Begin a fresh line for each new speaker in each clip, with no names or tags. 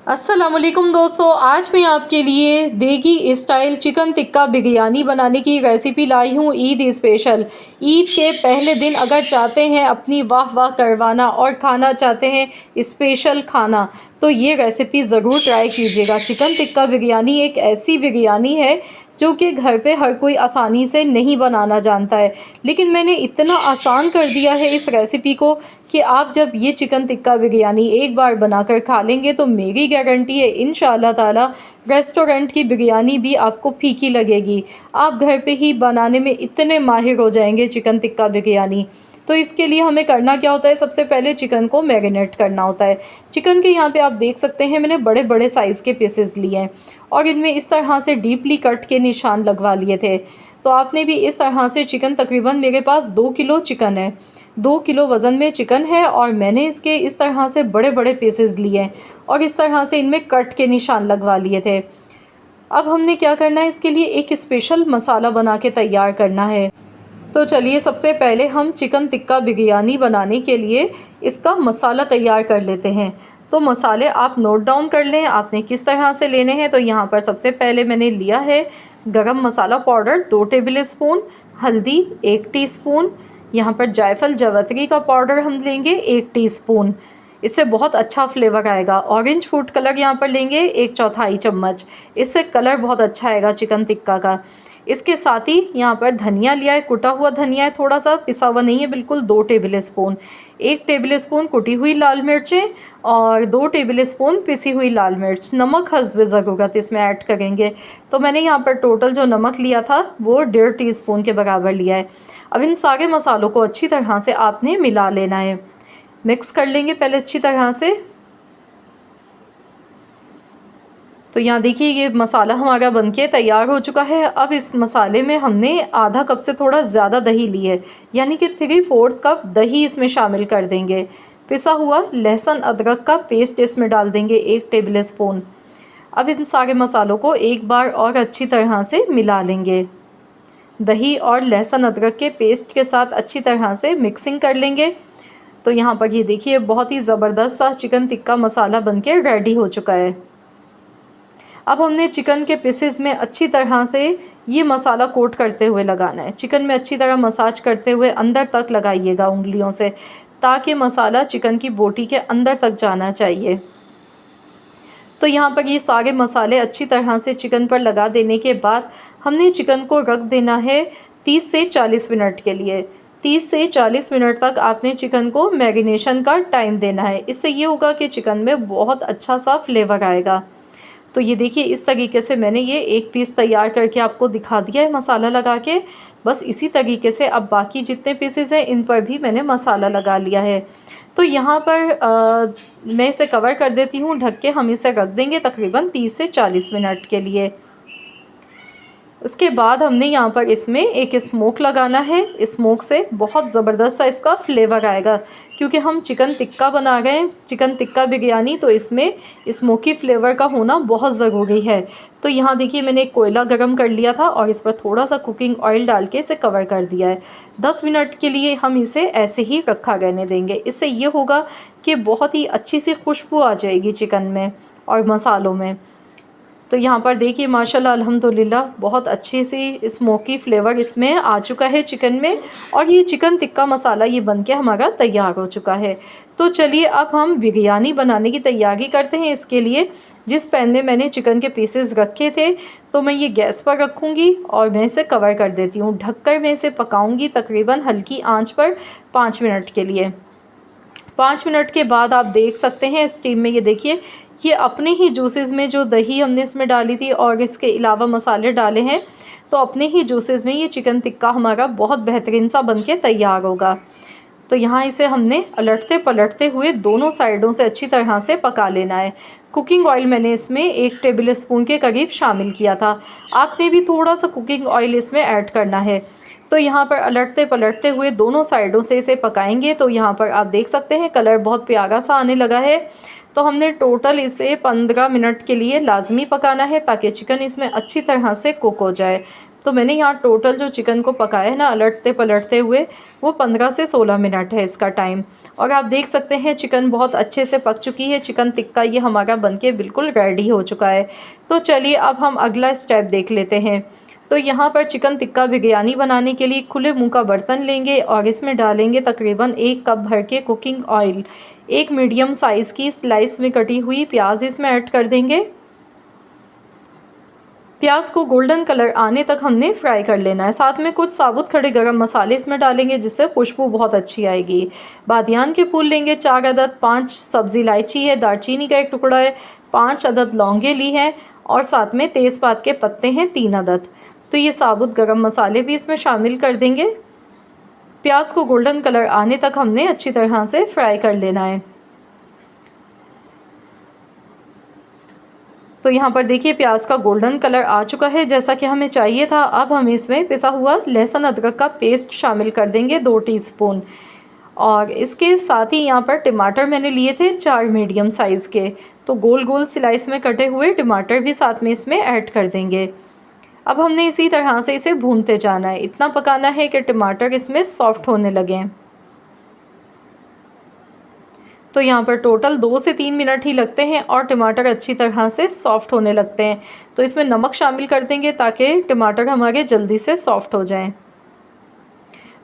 अस्सलामुअलैकुम दोस्तों, आज मैं आपके लिए देगी स्टाइल चिकन टिक्का बिरयानी बनाने की रेसिपी लाई हूँ ईद स्पेशल। ईद के पहले दिन अगर चाहते हैं अपनी वाह वाह करवाना और खाना चाहते हैं स्पेशल खाना, तो ये रेसिपी ज़रूर ट्राई कीजिएगा। चिकन टिक्का बिरयानी एक ऐसी बिरयानी है जो कि घर पे हर कोई आसानी से नहीं बनाना जानता है, लेकिन मैंने इतना आसान कर दिया है इस रेसिपी को कि आप जब ये चिकन टिक्का बिरयानी एक बार बनाकर खा लेंगे तो मेरी गारंटी है इंशाअल्लाह ताला रेस्टोरेंट की बिरयानी भी आपको फीकी लगेगी। आप घर पे ही बनाने में इतने माहिर हो जाएंगे चिकन टिक्का बिरयानी। तो इसके लिए हमें करना क्या होता है, सबसे पहले चिकन को मैरिनेट करना होता है। चिकन के यहाँ पे आप देख सकते हैं मैंने बड़े बड़े साइज़ के पीसेस लिए हैं और इनमें इस तरह से डीपली कट के निशान लगवा लिए थे। तो आपने भी इस तरह से चिकन, तकरीबन मेरे पास 2 किलो चिकन है, 2 किलो वज़न में चिकन है और मैंने इसके इस तरह से बड़े बड़े पीसेस लिए हैं और इस तरह से इनमें कट के निशान लगवा लिए थे। अब हमने क्या करना है, इसके लिए एक स्पेशल मसाला बना के तैयार करना है। तो चलिए सबसे पहले हम चिकन टिक्का बिरयानी बनाने के लिए इसका मसाला तैयार कर लेते हैं। तो मसाले आप नोट डाउन कर लें आपने किस तरह से लेने हैं। तो यहाँ पर सबसे पहले मैंने लिया है गरम मसाला पाउडर 2 टेबल स्पून, हल्दी 1 टीस्पून, यहाँ पर जायफल जावित्री का पाउडर हम लेंगे 1 टीस्पून, इससे बहुत अच्छा फ्लेवर आएगा। ऑरेंज फूड कलर यहाँ पर लेंगे 1/4 चम्मच, इससे कलर बहुत अच्छा आएगा चिकन टिक्का का। इसके साथ ही यहाँ पर धनिया लिया है, कुटा हुआ धनिया है, थोड़ा सा पिसा हुआ नहीं है बिल्कुल, 2 टेबल स्पून, 1 टेबल स्पून कुटी हुई लाल मिर्चें और 2 टेबल स्पून पिसी हुई लाल मिर्च। नमक हस्ब ज़रूरत इसमें ऐड करेंगे। तो मैंने यहाँ पर टोटल जो नमक लिया था वो 1.5 टीस्पून के बराबर लिया है। अब इन सारे मसालों को अच्छी तरह से आपने मिला लेना है, मिक्स कर लेंगे पहले अच्छी तरह से। तो यहाँ देखिए ये मसाला हमारा बनके तैयार हो चुका है। अब इस मसाले में हमने आधा कप से थोड़ा ज़्यादा दही ली है, यानी कि 3/4 कप दही इसमें शामिल कर देंगे। पिसा हुआ लहसुन अदरक का पेस्ट इसमें डाल देंगे 1 टेबल स्पून। अब इन सारे मसालों को एक बार और अच्छी तरह से मिला लेंगे। दही और लहसुन अदरक के पेस्ट के साथ अच्छी तरह से मिक्सिंग कर लेंगे। तो यहाँ पर ये देखिए बहुत ही ज़बरदस्त सा चिकन टिक्का मसाला बनके रेडी हो चुका है। अब हमने चिकन के पीसेस में अच्छी तरह से ये मसाला कोट करते हुए लगाना है। चिकन में अच्छी तरह मसाज करते हुए अंदर तक लगाइएगा उंगलियों से, ताकि मसाला चिकन की बोटी के अंदर तक जाना चाहिए। तो यहाँ पर ये सारे मसाले अच्छी तरह से चिकन पर लगा देने के बाद हमने चिकन को रख देना है 30 से 40 मिनट के लिए। 30 से 40 मिनट तक आपने चिकन को मैरिनेशन का टाइम देना है। इससे ये होगा कि चिकन में बहुत अच्छा सा फ्लेवर आएगा। तो ये देखिए इस तरीके से मैंने ये एक पीस तैयार करके आपको दिखा दिया है मसाला लगा के। बस इसी तरीके से अब बाकी जितने पीसेस हैं इन पर भी मैंने मसाला लगा लिया है। तो यहाँ पर मैं इसे कवर कर देती हूँ, ढक के हम इसे रख देंगे तकरीबन 30 से 40 मिनट के लिए। उसके बाद हमने यहाँ पर इसमें एक स्मोक लगाना है। स्मोक से बहुत ज़बरदस्त सा इसका फ्लेवर आएगा, क्योंकि हम चिकन टिक्का बना रहे हैं, चिकन टिक्का बिरयानी, तो इसमें स्मोकी फ्लेवर का होना बहुत ज़रूरी है। तो यहाँ देखिए मैंने एक कोयला गरम कर लिया था और इस पर थोड़ा सा कुकिंग ऑयल डाल के इसे कवर कर दिया है। 10 मिनट के लिए हम इसे ऐसे ही रखा रहने देंगे। इससे ये होगा कि बहुत ही अच्छी सी खुशबू आ जाएगी चिकन में और मसालों में। तो यहाँ पर देखिए माशाल्लाह अल्हम्दुलिल्लाह बहुत अच्छी सी स्मोकी फ्लेवर इसमें आ चुका है चिकन में, और ये चिकन टिक्का मसाला ये बनके हमारा तैयार हो चुका है। तो चलिए अब हम बिरयानी बनाने की तैयारी करते हैं। इसके लिए जिस पैन में मैंने चिकन के पीसेस रखे थे, तो मैं ये गैस पर रखूँगी और मैं इसे कवर कर देती हूँ। ढककर मैं इसे पकाऊँगी तकरीबन हल्की आँच पर 5 मिनट के लिए। 5 मिनट के बाद आप देख सकते हैं स्टीम में ये देखिए ये अपने ही जूसेस में, जो दही हमने इसमें डाली थी और इसके अलावा मसाले डाले हैं, तो अपने ही जूसेस में ये चिकन टिक्का हमारा बहुत बेहतरीन सा बनके तैयार होगा। तो यहाँ इसे हमने अलटते पलटते हुए दोनों साइडों से अच्छी तरह से पका लेना है। कुकिंग ऑयल मैंने इसमें 1 टेबल स्पून के करीब शामिल किया था। आपने भी थोड़ा सा कुकिंग ऑयल इसमें ऐड करना है। तो यहाँ पर अलटते पलटते हुए दोनों साइडों से इसे पकाएंगे। तो यहाँ पर आप देख सकते हैं कलर बहुत प्यारा सा आने लगा है। तो हमने टोटल इसे 15 मिनट के लिए लाजमी पकाना है, ताकि चिकन इसमें अच्छी तरह से कुक हो जाए। तो मैंने यहाँ टोटल जो चिकन को पकाया है ना अलटते पलटते हुए, वो 15 से 16 मिनट है इसका टाइम। और आप देख सकते हैं चिकन बहुत अच्छे से पक चुकी है। चिकन टिक्का ये हमारा बनके बिल्कुल रेडी हो चुका है। तो चलिए अब हम अगला स्टेप देख लेते हैं। तो यहाँ पर चिकन टिक्का बिरयानी बनाने के लिए खुले मुँह का बर्तन लेंगे और इसमें डालेंगे तकरीबन 1 कप भर के कुकिंग ऑयल। एक मीडियम साइज़ की स्लाइस में कटी हुई प्याज इसमें ऐड कर देंगे। प्याज को गोल्डन कलर आने तक हमने फ्राई कर लेना है। साथ में कुछ साबुत खड़े गरम मसाले इसमें डालेंगे जिससे खुशबू बहुत अच्छी आएगी। बादियान के फूल लेंगे 4 अदद, 5 सब्ज़ी इलायची है, दालचीनी का 1 टुकड़ा है, 5 अदद लौंगे ली हैं और साथ में तेज़पात के पत्ते हैं 3 अदद। तो ये साबुत गरम मसाले भी इसमें शामिल कर देंगे। प्याज को गोल्डन कलर आने तक हमने अच्छी तरह से फ्राई कर लेना है। तो यहाँ पर देखिए प्याज का गोल्डन कलर आ चुका है जैसा कि हमें चाहिए था। अब हम इसमें पिसा हुआ लहसुन अदरक का पेस्ट शामिल कर देंगे 2 टीस्पून। और इसके साथ ही यहाँ पर टमाटर मैंने लिए थे 4 मीडियम साइज़ के, तो गोल गोल स्लाइस में कटे हुए टमाटर भी साथ में इसमें ऐड कर देंगे। अब हमने इसी तरह से इसे भूनते जाना है, इतना पकाना है कि टमाटर इसमें सॉफ्ट होने लगें। तो यहाँ पर टोटल 2 से 3 मिनट ही लगते हैं और टमाटर अच्छी तरह से सॉफ़्ट होने लगते हैं। तो इसमें नमक शामिल कर देंगे ताकि टमाटर हमारे जल्दी से सॉफ़्ट हो जाएं।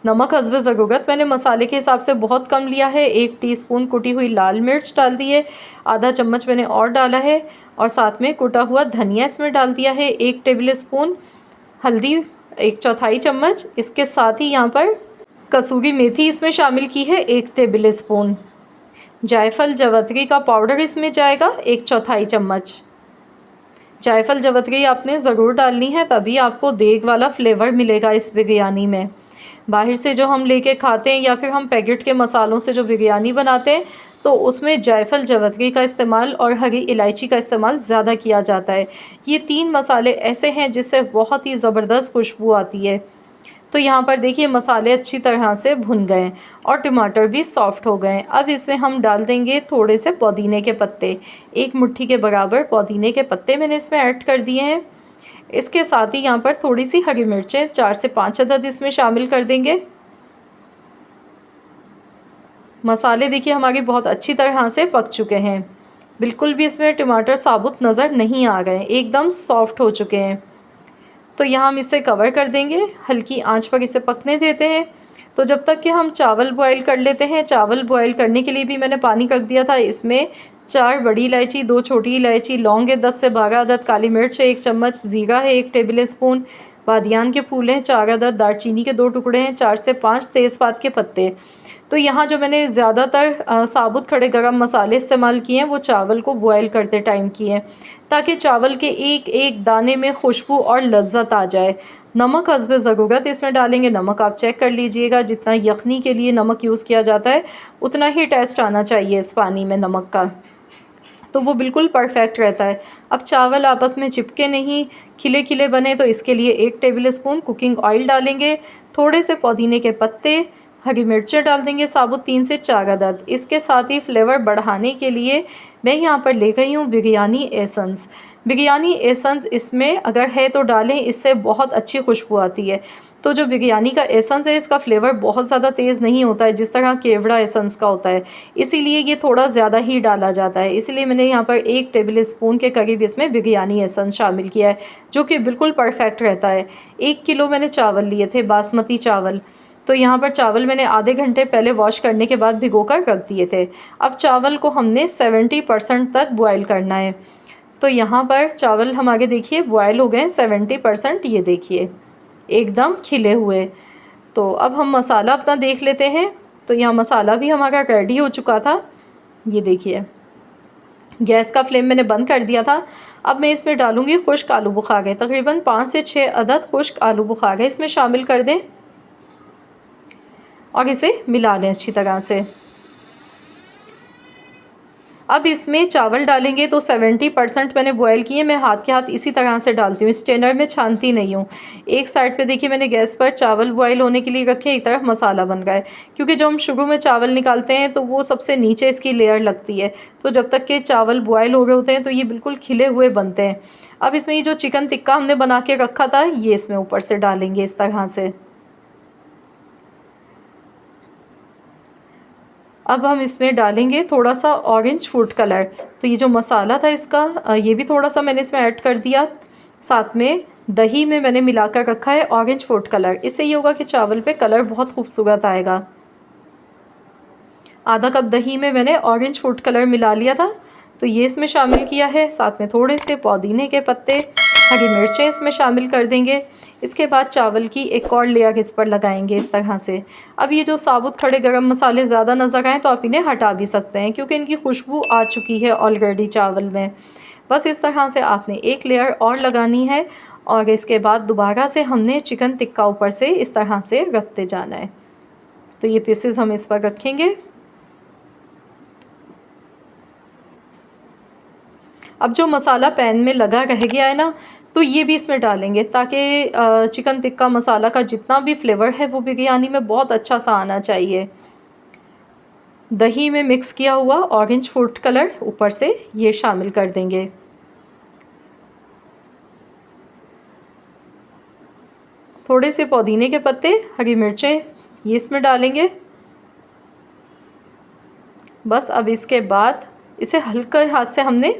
नमक हस्ब ज़रूरत मैंने मसाले के हिसाब से बहुत कम लिया है। 1 टीस्पून कुटी हुई लाल मिर्च डाल दी है, आधा चम्मच मैंने और डाला है और साथ में कुटा हुआ धनिया इसमें डाल दिया है। 1 टेबल स्पून हल्दी, 1/4 चम्मच। इसके साथ ही यहाँ पर कसूरी मेथी इसमें शामिल की है 1 टेबल स्पून। जायफल जवतरी का पाउडर इसमें जाएगा 1/4 चम्मच। जायफल जवतरी आपने ज़रूर डालनी है, तभी आपको देग वाला फ्लेवर मिलेगा इस बिरयानी में। बाहर से जो हम लेके खाते हैं या फिर हम पैकेट के मसालों से जो बिरयानी बनाते हैं तो उसमें जायफल जवतरी का इस्तेमाल और हरी इलायची का इस्तेमाल ज़्यादा किया जाता है। ये 3 मसाले ऐसे हैं जिससे बहुत ही ज़बरदस्त खुशबू आती है। तो यहाँ पर देखिए मसाले अच्छी तरह से भुन गए और टमाटर भी सॉफ़्ट हो गए। अब इसमें हम डाल देंगे थोड़े से पुदीने के पत्ते, 1 मुट्ठी के बराबर पुदीने के पत्ते मैंने इसमें ऐड कर दिए हैं। इसके साथ ही यहाँ पर थोड़ी सी हरी मिर्चें 4 से 5 अदद इसमें शामिल कर देंगे। मसाले देखिए हमारे बहुत अच्छी तरह से पक चुके हैं, बिल्कुल भी इसमें टमाटर साबुत नज़र नहीं आ गए, एकदम सॉफ़्ट हो चुके हैं। तो यहाँ हम इसे कवर कर देंगे, हल्की आंच पर इसे पकने देते हैं। तो जब तक कि हम चावल बॉईल कर लेते हैं। चावल बॉईल करने के लिए भी मैंने पानी रख दिया था। इसमें 4 बड़ी इलायची, 2 छोटी इलायची, लौंग है 10 से 12 अदद, काली मिर्च है 1 चम्मच, ज़ीरा है 1 टेबल स्पून, बादियान के फूल हैं 4 अदद, दालचीनी के 2 टुकड़े हैं, 4 से 5 तेज़पात के पत्ते। तो यहाँ जो मैंने ज़्यादातर साबुत खड़े गरम मसाले इस्तेमाल किए हैं वो चावल को बॉयल करते टाइम किए हैं, ताकि चावल के एक एक दाने में खुशबू और लज्जत आ जाए। नमक हस्ब ज़रूरत इसमें डालेंगे, नमक आप चेक कर लीजिएगा। जितना यखनी के लिए नमक यूज़ किया जाता है उतना ही टेस्ट आना चाहिए इस पानी में नमक का, तो वो बिल्कुल परफेक्ट रहता है। अब चावल आपस में चिपके नहीं, खिले खिले बने, तो इसके लिए 1 टेबल स्पून कुकिंग ऑयल डालेंगे, थोड़े से पुदीने के पत्ते, हरी मिर्चें डाल देंगे साबुत 3 से 4 अदद। इसके साथ ही फ्लेवर बढ़ाने के लिए मैं यहाँ पर ले गई हूँ बिरयानी एसेंस। बिरयानी एसेंस इसमें अगर है तो डालें, इससे बहुत अच्छी खुशबू आती है। तो जो बिरयानी का एसेंस है इसका फ्लेवर बहुत ज़्यादा तेज़ नहीं होता है जिस तरह केवड़ा एसेंस का होता है, इसीलिए ये थोड़ा ज़्यादा ही डाला जाता है। इसलिए मैंने यहाँ पर 1 टेबल स्पून के करीब इसमें बिरयानी एसेंस शामिल किया है, जो कि बिल्कुल परफेक्ट रहता है। 1 किलो मैंने चावल लिए थे, बासमती चावल। तो यहाँ पर चावल मैंने आधे घंटे पहले वॉश करने के बाद भिगोकर रख दिए थे। अब चावल को हमने 70% तक बॉयल करना है। तो यहाँ पर चावल हमारे देखिए बॉयल हो गए 70%, ये देखिए एकदम खिले हुए। तो अब हम मसाला अपना देख लेते हैं। तो यहाँ मसाला भी हमारा रेडी हो चुका था, ये देखिए। गैस का फ्लेम मैंने बंद कर दिया था। अब मैं इसमें डालूँगी खुश्क आलू बुखारे, तकरीबन 5 से 6 अदद खुश्क आलू बुखारे इसमें शामिल कर दें और इसे मिला लें अच्छी तरह से। अब इसमें चावल डालेंगे तो 70% मैंने बॉयल किए। मैं हाथ के हाथ इसी तरह से डालती हूँ, स्ट्रेनर में छानती नहीं हूँ। एक साइड पे देखिए मैंने गैस पर चावल बॉयल होने के लिए रखे, एक तरफ मसाला बन गया है। क्योंकि जब हम शुरू में चावल निकालते हैं तो वो सबसे नीचे इसकी लेयर लगती है, तो जब तक के चावल बॉयल हो रहे होते हैं तो ये बिल्कुल खिले हुए बनते हैं। अब इसमें ये जो चिकन टिक्का हमने बना के रखा था ये इसमें ऊपर से डालेंगे इस तरह से। अब हम इसमें डालेंगे थोड़ा सा ऑरेंज फूड कलर। तो ये जो मसाला था इसका ये भी थोड़ा सा मैंने इसमें ऐड कर दिया। साथ में दही में मैंने मिलाकर रखा है ऑरेंज फूड कलर। इससे ये होगा कि चावल पे कलर बहुत खूबसूरत आएगा। आधा कप दही में मैंने ऑरेंज फूड कलर मिला लिया था, तो ये इसमें शामिल किया है। साथ में थोड़े से पुदीने के पत्ते, हरी मिर्चें इसमें शामिल कर देंगे। इसके बाद चावल की एक और लेयर इस पर लगाएंगे इस तरह से। अब ये जो साबुत खड़े गरम मसाले ज़्यादा नज़र आएँ तो आप इन्हें हटा भी सकते हैं, क्योंकि इनकी खुशबू आ चुकी है ऑलरेडी चावल में। बस इस तरह से आपने एक लेयर और लगानी है और इसके बाद दोबारा से हमने चिकन टिक्का ऊपर से इस तरह से रखते जाना है। तो ये पीसेस हम इस पर रखेंगे। अब जो मसाला पैन में लगा रह गया है ना, तो ये भी इसमें डालेंगे, ताकि चिकन टिक्का मसाला का जितना भी फ्लेवर है वो बिरयानी में बहुत अच्छा सा आना चाहिए। दही में मिक्स किया हुआ ऑरेंज फूड कलर ऊपर से ये शामिल कर देंगे। थोड़े से पुदीने के पत्ते, हरी मिर्चें ये इसमें डालेंगे। बस अब इसके बाद इसे हल्के हाथ से हमने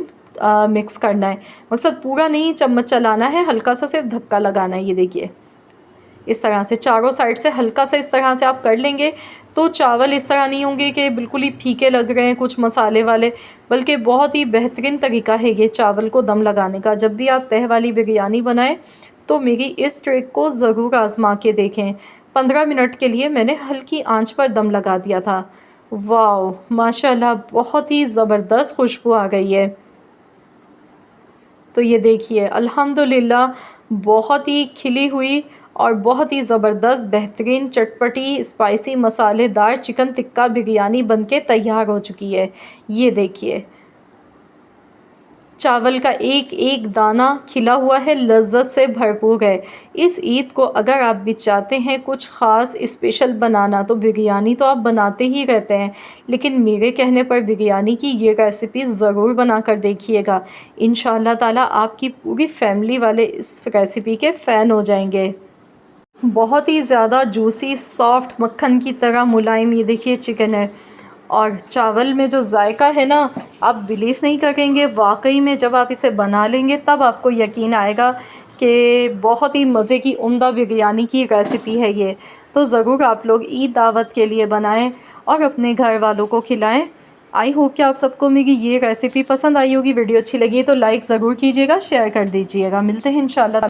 मिक्स करना है। मकसद पूरा नहीं चम्मच चलाना है, हल्का सा सिर्फ धक्का लगाना है। ये देखिए इस तरह से चारों साइड से हल्का सा इस तरह से आप कर लेंगे तो चावल इस तरह नहीं होंगे कि बिल्कुल ही फीके लग रहे हैं कुछ मसाले वाले, बल्कि बहुत ही बेहतरीन तरीका है ये चावल को दम लगाने का। जब भी आप तह वाली बिरयानी बनाएं तो मेरी इस ट्रिक को ज़रूर आजमा के देखें। 15 मिनट के लिए मैंने हल्की आंच पर दम लगा दिया था। वाह माशाल्लाह, बहुत ही ज़बरदस्त खुशबू आ गई है। तो ये देखिए अल्हम्दुलिल्लाह बहुत ही खिली हुई और बहुत ही ज़बरदस्त बेहतरीन चटपटी स्पाइसी मसालेदार चिकन टिक्का बिरयानी बनके तैयार हो चुकी है। ये देखिए चावल का एक एक दाना खिला हुआ है, लज्जत से भरपूर है। इस ईद को अगर आप भी चाहते हैं कुछ ख़ास स्पेशल बनाना, तो बिरयानी तो आप बनाते ही रहते हैं, लेकिन मेरे कहने पर बिरयानी की ये रेसिपी ज़रूर बना कर देखिएगा। इंशाअल्लाह ताला आपकी पूरी फैमिली वाले इस रेसिपी के फ़ैन हो जाएंगे। बहुत ही ज़्यादा जूसी सॉफ्ट मक्खन की तरह मुलायम ये देखिए चिकन है, और चावल में जो जायका है ना, आप बिलीव नहीं करेंगे। वाकई में जब आप इसे बना लेंगे तब आपको यकीन आएगा कि बहुत ही मज़े की उम्दा बिरयानी की रेसिपी है ये। तो ज़रूर आप लोग ईद दावत के लिए बनाएं और अपने घर वालों को खिलाएं। आई होप कि आप सबको मेरी ये रेसिपी पसंद आई होगी। वीडियो अच्छी लगी तो लाइक ज़रूर कीजिएगा, शेयर कर दीजिएगा। मिलते हैं इंशाल्लाह।